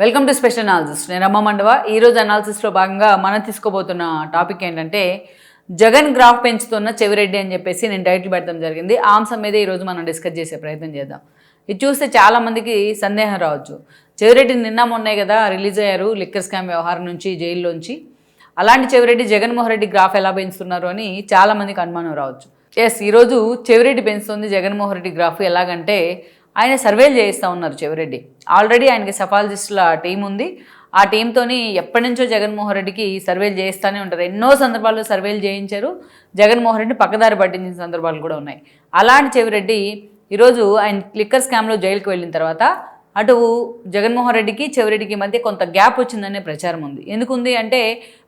Welcome to special analysis. నేను రమ్మ మండవ. ఈరోజు అనాలిసిస్లో భాగంగా మనం తీసుకోబోతున్న టాపిక్ ఏంటంటే జగన్ గ్రాఫ్ పెంచుతున్న చెవిరెడ్డి అని చెప్పేసి నేను టైటిల్ పెట్టడం జరిగింది. ఆ అంశం మీద ఈరోజు మనం డిస్కస్ చేసే ప్రయత్నం చేద్దాం. ఇది చూస్తే చాలామందికి సందేహం రావచ్చు. చెవిరెడ్డి నిన్న మొన్నే కదా రిలీజ్ అయ్యారు లిక్కర్ స్కామ్ వ్యవహారం నుంచి, జైల్లోంచి. అలాంటి చెవిరెడ్డి జగన్మోహన్ రెడ్డి గ్రాఫ్ ఎలా పెంచుతున్నారు అని చాలామందికి అనుమానం రావచ్చు. ఈరోజు చెవిరెడ్డి పెంచుతుంది జగన్మోహన్ రెడ్డి గ్రాఫ్. ఎలాగంటే ఆయన సర్వేలు చేయిస్తూ ఉన్నారు చెవిరెడ్డి. ఆల్రెడీ ఆయనకి సఫాలజిస్టుల టీం ఉంది. ఆ టీంతోని ఎప్పటి నుంచో జగన్మోహన్ రెడ్డికి సర్వేలు చేయిస్తూనే ఉంటారు. ఎన్నో సందర్భాల్లో సర్వేలు చేయించారు. జగన్మోహన్ రెడ్డి పక్కదారి పట్టించిన సందర్భాలు కూడా ఉన్నాయి. అలాంటి చెవిరెడ్డి ఈరోజు ఆయన లిక్కర్ స్కామ్లో జైలుకి వెళ్ళిన తర్వాత అటు జగన్మోహన్ రెడ్డికి చెవిరెడ్డికి మధ్య కొంత గ్యాప్ వచ్చిందనే ప్రచారం ఉంది. ఎందుకుంది అంటే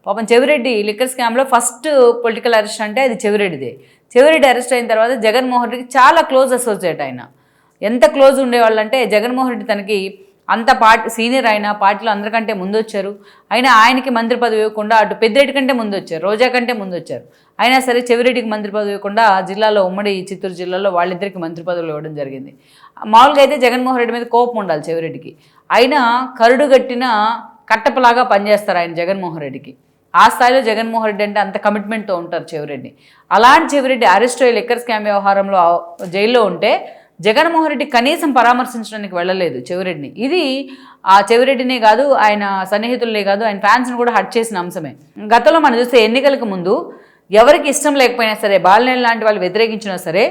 పాపం చెవిరెడ్డి లిక్కర్ స్కామ్లో ఫస్ట్ పొలిటికల్ అరెస్ట్ అంటే అది చెవిరెడ్డిదే. చెవిరెడ్డి అరెస్ట్ అయిన తర్వాత జగన్మోహన్ రెడ్డికి చాలా క్లోజ్ అసోసియేట్. ఆయన ఎంత క్లోజ్ ఉండేవాళ్ళు అంటే జగన్మోహన్ రెడ్డి తనకి అంత సీనియర్ అయిన పార్టీలో అందరికంటే ముందు వచ్చారు. అయినా ఆయనకి మంత్రి పదవి ఇవ్వకుండా అటు పెద్దిరెడ్డి కంటే ముందు వచ్చారు, రోజా కంటే ముందు వచ్చారు. అయినా సరే చెవిరెడ్డికి మంత్రి పదవి ఇవ్వకుండా జిల్లాలో ఉమ్మడి చిత్తూరు జిల్లాలో వాళ్ళిద్దరికి మంత్రి పదవులు ఇవ్వడం జరిగింది. మామూలుగా అయితే జగన్మోహన్ రెడ్డి మీద కోపం ఉండాలి చెవిరెడ్డికి. అయినా కరుడుగట్టిన కట్టపలాగా పనిచేస్తారు ఆయన జగన్మోహన్ రెడ్డికి. ఆ స్థాయిలో జగన్మోహన్ రెడ్డి అంటే అంత కమిట్మెంట్తో ఉంటారు చెవిరెడ్డి. అలాంటి చెవిరెడ్డి అరెస్ట్ అయ్యి లిక్కర్ స్కామ్ వ్యవహారంలో జైల్లో ఉంటే జగన్మోహన్ రెడ్డి కనీసం పరామర్శించడానికి వెళ్ళలేదు చెవిరెడ్డిని. ఇది ఆ చెవిరెడ్డినే కాదు, ఆయన సన్నిహితులనే కాదు, ఆయన ఫ్యాన్స్ని కూడా హర్ట్ చేసిన అంశమే. గతంలో మనం చూస్తే ఎన్నికలకు ముందు ఎవరికి ఇష్టం లేకపోయినా సరే, బాలినేని లాంటి వాళ్ళు వ్యతిరేకించినా సరే,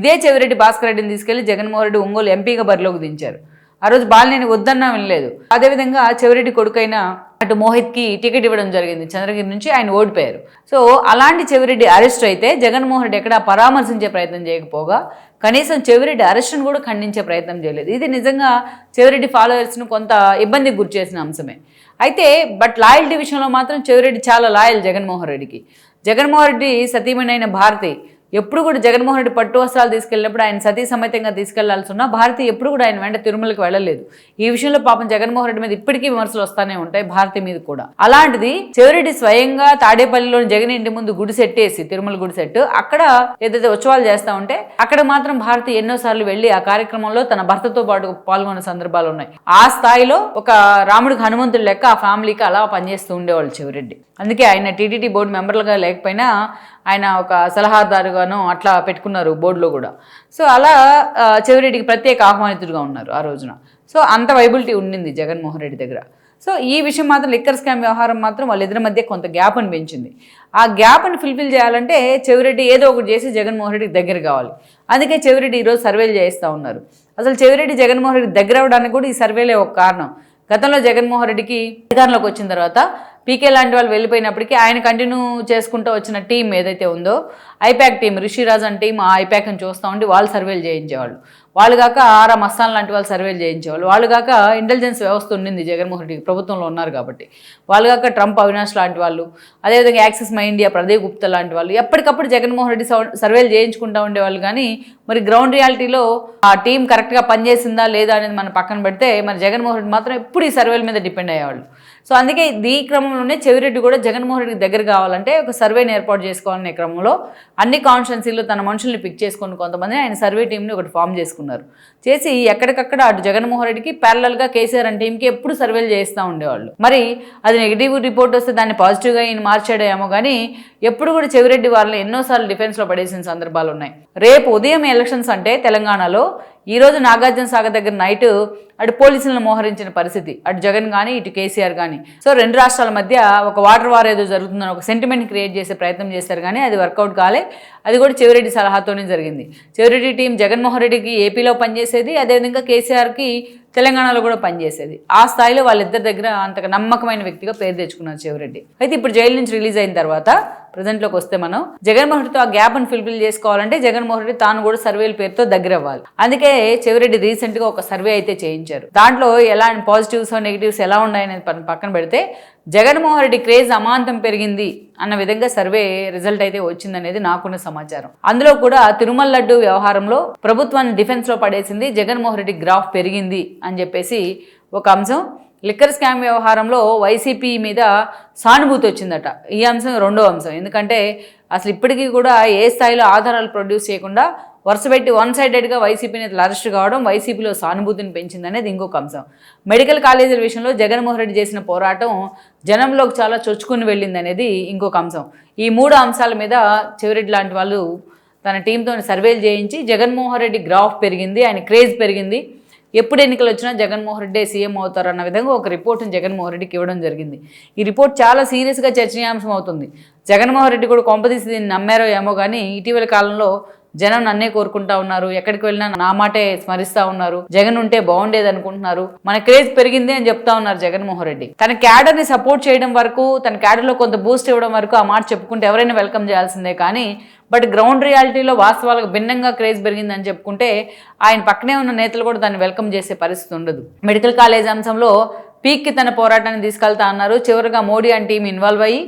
ఇదే చెవిరెడ్డి భాస్కర్ రెడ్డిని తీసుకెళ్లి జగన్మోహన్ రెడ్డి ఒంగోలు ఎంపీగా బరిలోకి దించారు. ఆ రోజు బాలినేని వద్దన్నా వినలేదు. అదేవిధంగా చెవిరెడ్డి కొడుకైన అటు మోహిత్కి టికెట్ ఇవ్వడం జరిగింది. చంద్రగిరి నుంచి ఆయన ఓడిపోయారు. సో అలాంటి చెవిరెడ్డి అరెస్ట్ అయితే జగన్మోహన్ రెడ్డి ఎక్కడా పరామర్శించే ప్రయత్నం చేయకపోగా కనీసం చెవిరెడ్డి అరెస్ట్ను కూడా ఖండించే ప్రయత్నం చేయలేదు. ఇది నిజంగా చెవిరెడ్డి ఫాలోవర్స్ను కొంత ఇబ్బందికి గురి చేసిన అంశమే. అయితే బట్ లాయల్టీ విషయంలో మాత్రం చెవిరెడ్డి చాలా లాయల్ జగన్మోహన్ రెడ్డికి. జగన్మోహన్ రెడ్డి సతీమణి భారతి ఎప్పుడు కూడా జగన్మోహన్ రెడ్డి పట్టు వస్త్రాలు తీసుకెళ్ళినప్పుడు ఆయన సతీ సమేతంగా తీసుకెళ్లాల్సి ఉన్నా భారతి ఎప్పుడు కూడా ఆయన వెంట తిరుమలకి వెళ్ళలేదు. ఈ విషయంలో పాపం జగన్మోహన్ రెడ్డి మీద ఇప్పటికీ విమర్శలు వస్తూనే ఉంటాయి, భారతి మీద కూడా. అలాంటిది చెవిరెడ్డి స్వయంగా తాడేపల్లిలోని జగన్ ఇంటి ముందు గుడి సెట్టేసి, తిరుమల గుడి సెట్, అక్కడ ఏదైతే ఉత్సవాలు చేస్తూ ఉంటే అక్కడ మాత్రం భారతి ఎన్నోసార్లు వెళ్ళి ఆ కార్యక్రమంలో తన భర్తతో పాటు పాల్గొన్న సందర్భాలు ఉన్నాయి. ఆ స్థాయిలో ఒక రాముడికి హనుమంతుడు లెక్క ఆ ఫ్యామిలీకి అలా పనిచేస్తూ ఉండేవాళ్ళు చెవిరెడ్డి. అందుకే ఆయన టీటీడీ బోర్డు మెంబర్లుగా లేకపోయినా ఆయన ఒక సలహాదారుగాను అట్లా పెట్టుకున్నారు బోర్డులో కూడా. సో అలా చెవిరెడ్డికి ప్రత్యేక ఆహ్వానితుడిగా ఉన్నారు ఆ రోజున. సో అంత వైబిలిటీ ఉండింది జగన్మోహన్ రెడ్డి దగ్గర. సో ఈ విషయం మాత్రం లిక్కర్ స్కామ్ వ్యవహారం మాత్రం వాళ్ళిద్దరి మధ్య కొంత గ్యాప్ని పెంచింది. ఆ గ్యాప్ని ఫుల్ఫిల్ చేయాలంటే చెవిరెడ్డి ఏదో ఒకటి చేసి జగన్మోహన్ రెడ్డికి దగ్గర కావాలి. అందుకే చెవిరెడ్డి ఈరోజు సర్వేలు చేస్తూ ఉన్నారు. అసలు చెవిరెడ్డి జగన్మోహన్ రెడ్డి దగ్గర అవ్వడానికి కూడా ఈ సర్వేలే ఒక కారణం. గతంలో జగన్మోహన్ రెడ్డికి అధికారంలోకి వచ్చిన తర్వాత పీకే లాంటి వాళ్ళు వెళ్ళిపోయినప్పటికీ ఆయన కంటిన్యూ చేసుకుంటూ వచ్చిన టీం ఏదైతే ఉందో ఐపాక్ టీం, రిషిరాజ్ అని టీం, ఆ ఐపాక్ని చూస్తూ ఉండి వాళ్ళు సర్వేలు చేయించేవాళ్ళు. వాళ్ళు కాక ఆరా మస్తాన్ లాంటి వాళ్ళు సర్వేలు చేయించేవాళ్ళు. వాళ్ళు కాక ఇంటెలిజెన్స్ వ్యవస్థ ఉండింది జగన్మోహన్ రెడ్డికి, ప్రభుత్వంలో ఉన్నారు కాబట్టి. వాళ్ళు కాక ట్రంప్, అవినాష్ లాంటి వాళ్ళు, అదేవిధంగా axis my India Pradeep Gupta లాంటి వాళ్ళు ఎప్పటికప్పుడు జగన్మోహన్ రెడ్డి సర్వేలు చేయించుకుంటూ ఉండేవాళ్ళు. కానీ మరి గ్రౌండ్ రియాలిటీలో ఆ టీం కరెక్ట్గా పనిచేసిందా లేదా అనేది మనం పక్కన పెడితే మరి జగన్మోహన్ రెడ్డి మాత్రం ఎప్పుడు ఈ సర్వేల మీద డిపెండ్ అయ్యేవాళ్ళు. సో అందుకే ఈ క్రమంలోనే చెవిరెడ్డి కూడా జగన్మోహన్ రెడ్డికి దగ్గర కావాలంటే ఒక సర్వేని ఏర్పాటు చేసుకోవాలనే క్రమంలో అన్ని కాన్స్టిట్యున్సీలో తన మనుషుల్ని పిక్ చేసుకుని కొంతమంది ఆయన సర్వే టీంని ఒకటి ఫామ్ చేసుకున్నారు. చేసి ఎక్కడికక్కడ అటు జగన్మోహన్ రెడ్డికి ప్యారలల్గా కేసీఆర్ అనే టీంకి ఎప్పుడు సర్వేలు చేస్తూ ఉండేవాళ్ళు. మరి అది నెగిటివ్ రిపోర్ట్ వస్తే దాన్ని పాజిటివ్గా ఈయన మార్చాడేమో కానీ ఎప్పుడు కూడా చెవిరెడ్డి వాళ్ళని ఎన్నోసార్లు డిఫెన్స్లో పడేసిన సందర్భాలు ఉన్నాయి. రేపు ఉదయం ఎలక్షన్స్ అంటే తెలంగాణలో ఈరోజు నాగార్జున సాగర్ దగ్గర నైట్ అటు పోలీసులను మోహరించిన పరిస్థితి, అటు జగన్ కానీ ఇటు కేసీఆర్ కానీ. సో రెండు రాష్ట్రాల మధ్య ఒక వాటర్ వార్ ఏదో జరుగుతుందని ఒక సెంటిమెంట్ క్రియేట్ చేసే ప్రయత్నం చేశారు కానీ అది వర్కౌట్ కాలే. అది కూడా చెవిరెడ్డి సలహాతోనే జరిగింది. చెవిరెడ్డి టీం జగన్మోహన్ రెడ్డికి ఏపీలో పనిచేసేది, అదేవిధంగా కేసీఆర్కి తెలంగాణలో కూడా పనిచేసేది. ఆ స్థాయిలో వాళ్ళిద్దరి దగ్గర అంతగా నమ్మకమైన వ్యక్తిగా పేరు తెచ్చుకున్నారు చెవిరెడ్డి. అయితే ఇప్పుడు జైలు నుంచి రిలీజ్ అయిన తర్వాత ప్రజెంట్లోకి వస్తే మనం జగన్మోహన్ రెడ్డితో ఆ గ్యాప్ని ఫుల్ఫిల్ చేసుకోవాలంటే జగన్మోహన్ రెడ్డి తాను కూడా సర్వేల పేరుతో దగ్గర అవ్వాలి. అందుకే చెవిరెడ్డి రీసెంట్గా ఒక సర్వే అయితే చేయించారు. దాంట్లో ఎలా పాజిటివ్స్ నెగిటివ్స్ ఎలా ఉన్నాయనేది పక్కన పెడితే జగన్మోహన్ రెడ్డి క్రేజ్ అమాంతం పెరిగింది అన్న విధంగా సర్వే రిజల్ట్ అయితే వచ్చిందనేది నాకున్న సమాచారం. అందులో కూడా తిరుమల లడ్డు వ్యవహారంలో ప్రభుత్వాన్ని డిఫెన్స్లో పడేసింది, జగన్మోహన్ రెడ్డి గ్రాఫ్ పెరిగింది అని చెప్పేసి ఒక అంశం. లిక్కర్ స్కామ్ వ్యవహారంలో వైసీపీ మీద సానుభూతి వచ్చిందట. ఈ అంశం రెండో అంశం. ఎందుకంటే అసలు ఇప్పటికీ కూడా ఏ స్థాయిలో ఆధారాలు ప్రొడ్యూస్ చేయకుండా వరుసపెట్టి వన్ సైడెడ్గా వైసీపీ నేతలు అరెస్ట్ కావడం వైసీపీలో సానుభూతిని పెంచిందనేది ఇంకొక అంశం. మెడికల్ కాలేజీల విషయంలో జగన్మోహన్ రెడ్డి చేసిన పోరాటం జనంలోకి చాలా చొచ్చుకుని వెళ్ళింది అనేది ఇంకొక అంశం. ఈ 3 అంశాల మీద చెవిరెడ్డి లాంటి వాళ్ళు తన టీంతో సర్వేలు చేయించి జగన్మోహన్ రెడ్డి గ్రాఫ్ పెరిగింది, ఆయన క్రేజ్ పెరిగింది, ఎప్పుడు ఎన్నికలు వచ్చినా జగన్మోహన్ రెడ్డి సీఎం అవుతారు అన్న విధంగా ఒక రిపోర్ట్ని జగన్మోహన్ రెడ్డికి ఇవ్వడం జరిగింది. ఈ రిపోర్ట్ చాలా సీరియస్గా చర్చనీయాంశం అవుతుంది. జగన్మోహన్ రెడ్డి కూడా కొంపదీసి దీన్ని నమ్మారో ఏమో కానీ ఇటీవల కాలంలో జనం నన్నే కోరుకుంటా ఉన్నారు, ఎక్కడికి వెళ్ళినా నా మాటే స్మరిస్తా ఉన్నారు, జగన్ ఉంటే బాగుండేది అనుకుంటున్నారు, మన క్రేజ్ పెరిగింది అని చెప్తా ఉన్నారు జగన్మోహన్ రెడ్డి. తన క్యాడర్ ని సపోర్ట్ చేయడం వరకు, తన క్యాడర్ లో కొంత బూస్ట్ ఇవ్వడం వరకు ఆ మాట చెప్పుకుంటే ఎవరైనా వెల్కమ్ చేయాల్సిందే. కానీ బట్ గ్రౌండ్ రియాలిటీలో వాస్తవాలకు భిన్నంగా క్రేజ్ పెరిగిందని చెప్పుకుంటే ఆయన పక్కనే ఉన్న నేతలు కూడా దాన్ని వెల్కమ్ చేసే పరిస్థితి ఉండదు. మెడికల్ కాలేజ్ అంశంలో పీక్కి తన పోరాటాన్ని తీసుకెళ్తా అన్నారు. చివరిగా మోడీ అండ్ టీం ఇన్వాల్వ్ అయ్యి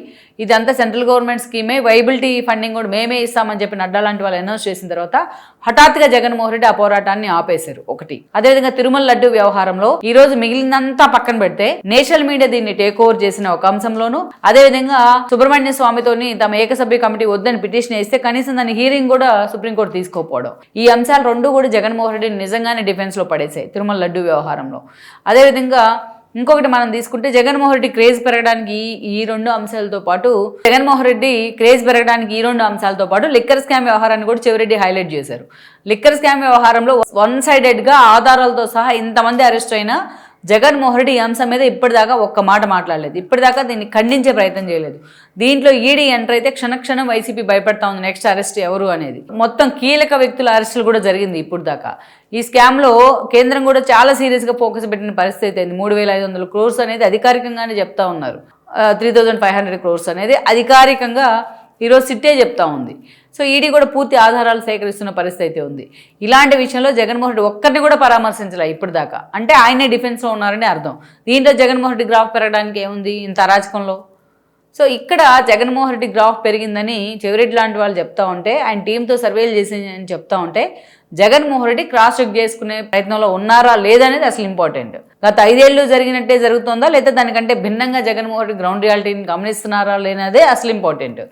ఇదంతా సెంట్రల్ గవర్నమెంట్ స్కీమే, వైబిలిటీ ఫండింగ్ కూడా మేమే ఇస్తామని చెప్పి నడ్డా లాంటి వాళ్ళు అనౌన్స్ చేసిన తర్వాత హఠాత్తుగా జగన్మోహన్ రెడ్డి ఆ పోరాటాన్ని ఆపేశారు. ఒకటి. అదేవిధంగా తిరుమల లడ్డు వ్యవహారంలో ఈ రోజు మిగిలినంతా పక్కన పెడితే నేషనల్ మీడియా దీన్ని టేక్ ఓవర్ చేసిన ఒక అంశంలోను, అదేవిధంగా సుబ్రహ్మణ్య స్వామితోని తమ ఏకసభ్య కమిటీ వద్దని పిటిషన్ వేస్తే కనీసం దాని హీరింగ్ కూడా సుప్రీంకోర్టు తీసుకోకపోవడం, ఈ అంశాలు రెండు కూడా జగన్మోహన్ రెడ్డిని నిజంగానే డిఫెన్స్ లో పడేసాయి తిరుమల లడ్డు వ్యవహారంలో. అదేవిధంగా ఇంకొకటి మనం తీసుకుంటే జగన్మోహన్ రెడ్డి క్రేజ్ పెరగడానికి ఈ 2 అంశాలతో పాటు లిక్కర్ స్కామ్ వ్యవహారాన్ని కూడా చెవిరెడ్డి హైలైట్ చేశారు. లిక్కర్ స్కామ్ వ్యవహారంలో వన్ సైడెడ్గా ఆధారాలతో సహా ఇంతమంది అరెస్ట్ అయినా జగన్మోహన్ రెడ్డి ఈ అంశం మీద ఇప్పటిదాకా ఒక్క మాట మాట్లాడలేదు, ఇప్పటిదాకా దీన్ని ఖండించే ప్రయత్నం చేయలేదు. దీంట్లో ఈడీ ఎంటర్ అయితే క్షణక్షణం వైసీపీ భయపడతా ఉంది నెక్స్ట్ అరెస్ట్ ఎవరు అనేది. మొత్తం కీలక వ్యక్తుల అరెస్టులు కూడా జరిగింది ఇప్పుడు దాకా. ఈ స్కామ్లో కేంద్రం కూడా చాలా సీరియస్గా ఫోకస్ పెట్టిన పరిస్థితి అయింది. 3,500 crores అనేది అధికారికంగానే చెప్తా ఉన్నారు, 3,500 crores అనేది అధికారికంగా ఈరోజు సిట్టే చెప్తా ఉంది. సో ఈడీ కూడా పూర్తి ఆధారాలు సేకరిస్తున్న పరిస్థితి అయితే ఉంది. ఇలాంటి విషయంలో జగన్మోహన్ రెడ్డి ఒక్కరిని కూడా పరామర్శించలే ఇప్పటిదాకా, అంటే ఆయనే డిఫెన్స్లో ఉన్నారని అర్థం. దీంట్లో జగన్మోహన్ రెడ్డి గ్రాఫ్ పెరగడానికి ఏముంది ఇంత అరాచకంలో? సో ఇక్కడ జగన్మోహన్ రెడ్డి గ్రాఫ్ పెరిగిందని చెవిరెడ్డి లాంటి వాళ్ళు చెప్తా ఉంటే, ఆయన టీంతో సర్వేలు చేసి అని చెప్తా ఉంటే, జగన్మోహన్ రెడ్డి క్రాస్ చెక్ చేసుకునే ప్రయత్నంలో ఉన్నారా లేదనేది అసలు ఇంపార్టెంట్. గత 5 ఏళ్ళు జరిగినట్టే జరుగుతుందా లేదా దానికంటే భిన్నంగా జగన్మోహన్ రెడ్డి గ్రౌండ్ రియాలిటీని గమనిస్తున్నారా లేనదే అసలు ఇంపార్టెంట్.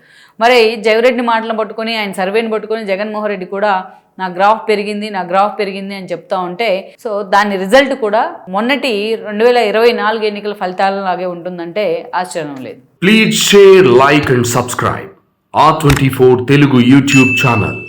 మరి చెవిరెడ్డి మాటలను పట్టుకొని, ఆయన సర్వేని పట్టుకొని జగన్మోహన్ రెడ్డి కూడా నా గ్రాఫ్ పెరిగింది అని చెప్తా ఉంటే, సో దాని రిజల్ట్ కూడా మొన్నటి 2024 ఎన్నికల ఫలితాలలాగే ఉంటుందంటే ఆశ్చర్యం లేదు. Please share, like and subscribe R24 Telugu YouTube channel.